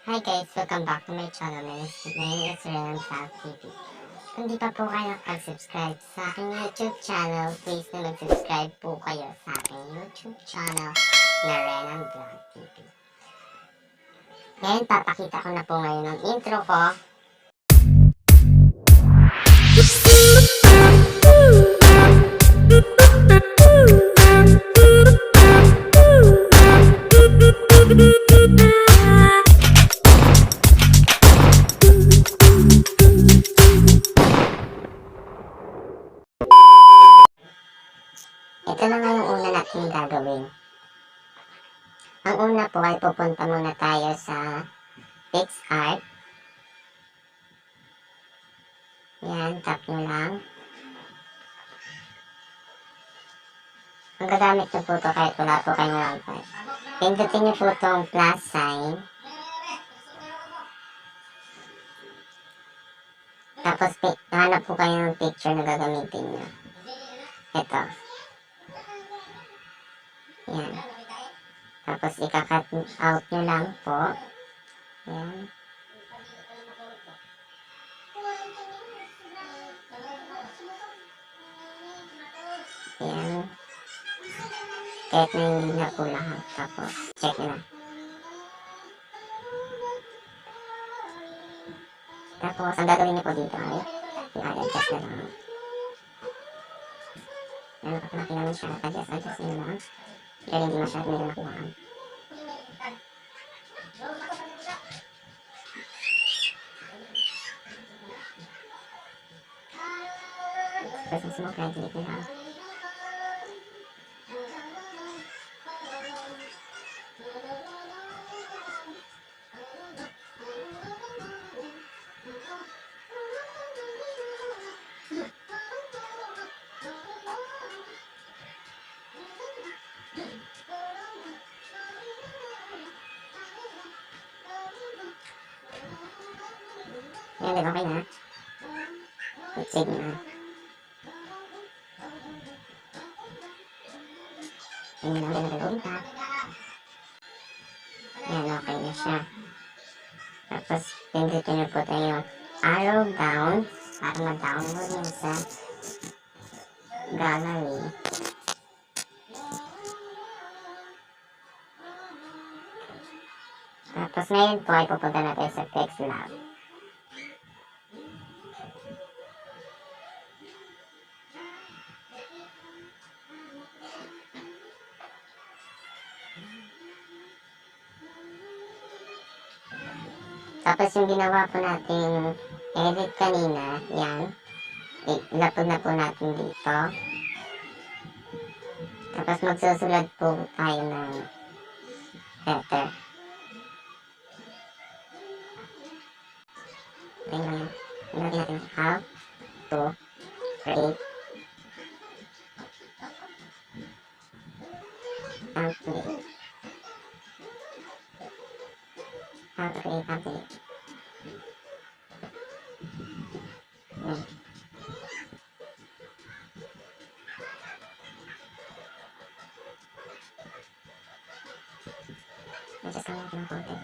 Hi guys, welcome back to my channel. My name is Renan TV. Kung di pa po kayo nakag-subscribe sa aking YouTube channel, please na mag-subscribe po kayo sa aking YouTube channel na Renan TV. Ngayon, papakita ko na po ngayon ang intro ko. Ito na nga yung una natin gagawin. Ang una po ay pupunta muna tayo sa PixArt. Yan, tap nyo lang. Ang gagamit nyo po ito kahit wala po kayong wifi. Pindutin nyo po itong plus sign. Tapos hanap po kayo ng picture na gagamitin nyo. Ito. Yan. Tapos ika-cut out nyo lang po. Yan. Yan. Kahit na hindi na po lahat. Tapos check nyo na. Tapos ang gagawin nyo po dito ay i-adjust na lang. Yan, kapag nakita naman siya, adjust nyo lang. Kaya hindi masyadong medyo nakuhaan. Tapos ang smoke light, delete nyo lang. Yan, okay na. Save nyo na. Yan na lang nagagawin pa. Yan, okay na siya. Tapos, pindutin nyo po tayo arrow down para ma-download nyo sa gallery. Tapos, ngayon po ay pupunta natin sa text lab. Tapos yung ginawa po natin edit kanina, yan. Ilapod na po natin dito. Tapos magsusulat po tayo ng header. Tingnan natin how to create template. How to create template. Yan. Adjust lang natin ang konti.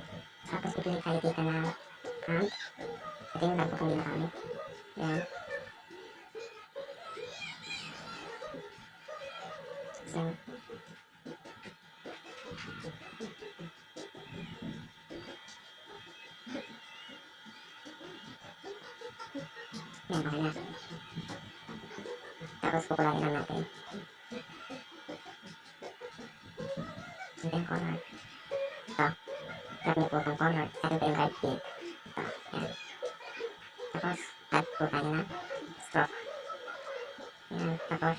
Tapos pipili tayo dito na font. Ito yung bago kong ginagamit. Yan. So, yan, okay na. Tapos kukulangin lang natin. Ito yung color. Ito. Grab niyo po itong color. Atin po yung right click. Ito. Yan. Tapos, add po tayo na stroke. Yan. Tapos,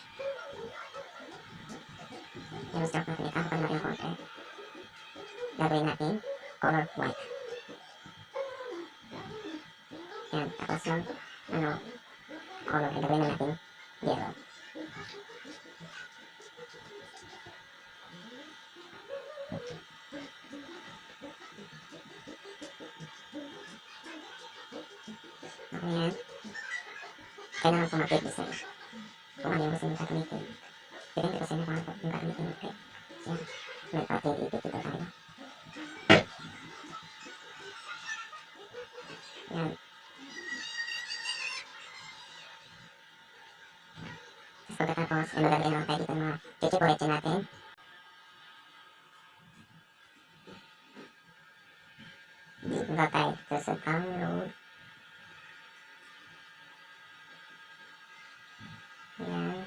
yung stroke natin, ikakapag natin yung konti. Gagawin natin color white. Yan. Tapos yung, color, gagawin na natin yellow. Okay yan. Kailangan po mag-click isa. Kung ano yung gusto nyo gagamitin. Depende ko sa inyo kung ano yung gagamitin nyo. Yan. May pati, ipipito tayo. Yan. Tapos pagkatapos, maglalagay naman tayo dito mga chichikorete natin. Punta tayo dito sa download. Yan.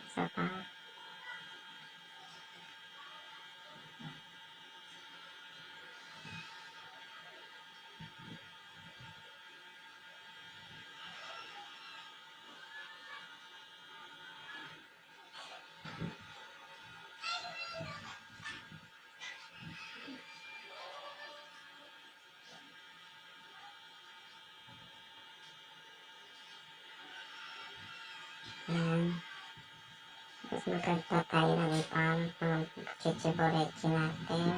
Isa pa. Yan. Tapos magkagta tayo ng ipang chichikorete natin.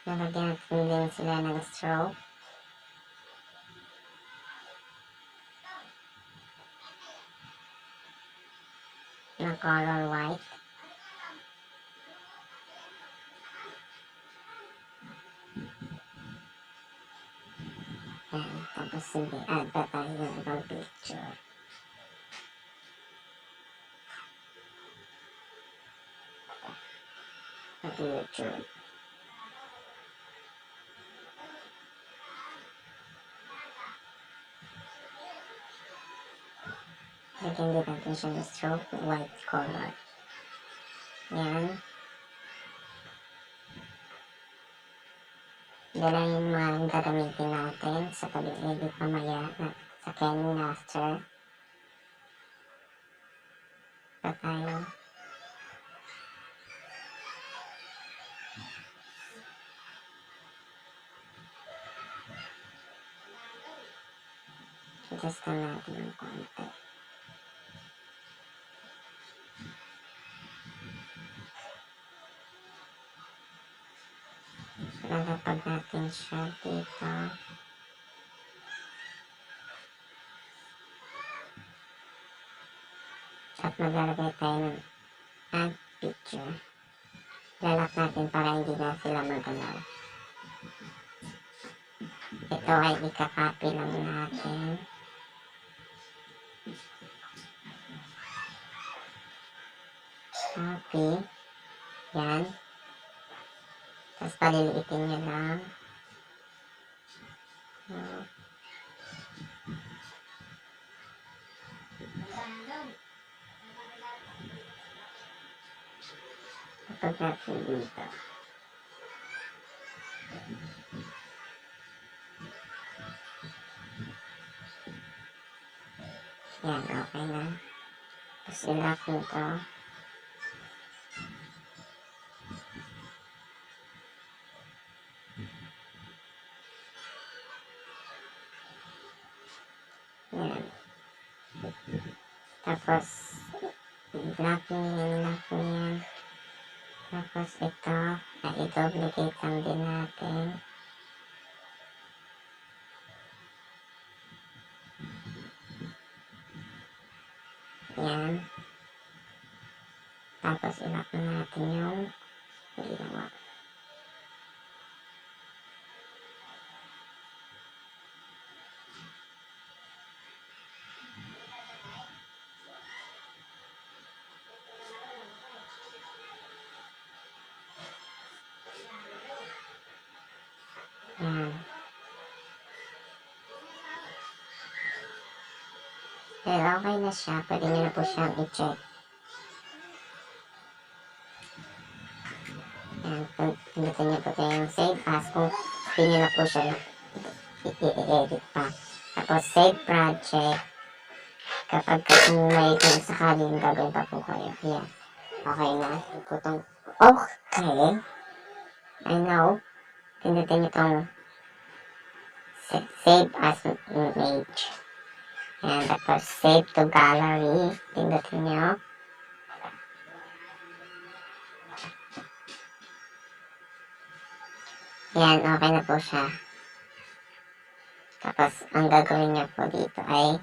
Lalagyan natin din sila ng straw. Ng color white. Yan. Tapos sige, add pa tayo ng ibang picture. At YouTube. Lagyan din natin siya ng stroke white color. Yan. Yan lang yung mga gagamitin natin sa pag-edit mamaya sa Ken Master. Pa tayo. Adjust na natin yung konti. Lalapag natin siya dito. At maglalagay tayo ng add picture. Lalak natin para hindi na sila magalaw. Ito ay ikakopy lang natin. Copy. Yan. Tapos paliliitin nyo lang. Kapag natin dito. Yan, okay na. Tapos ilak nito. Yan. Tapos, i-lock nyo yan. Tapos ito, i-duplicate lang din natin. Yan. Tapos i-lock na natin yung ginawa. Yan. Pero okay na siya. Pwede nyo na po siyang i-check. Yan. Pindutin nyo po yung save as kung hindi nyo na po siya i-edit pa. Tapos save project. Kapag kung may kung sakaling gagawin pa po kayo. Yan. Okay na. Putong okay. I know. Pindutin nyo itong save as image. Ayan, tapos save to gallery. Pindutin nyo. Ayan, okay na po siya. Tapos, ang gagawin nyo po dito ay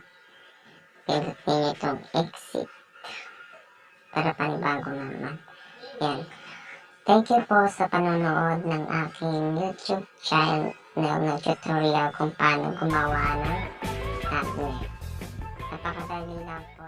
pindutin nyo itong exit para panibago naman. Ayan. Thank you po sa panonood ng aking YouTube channel ng tutorial kung paano gumawa ng thumbnail. Napakadali lang po.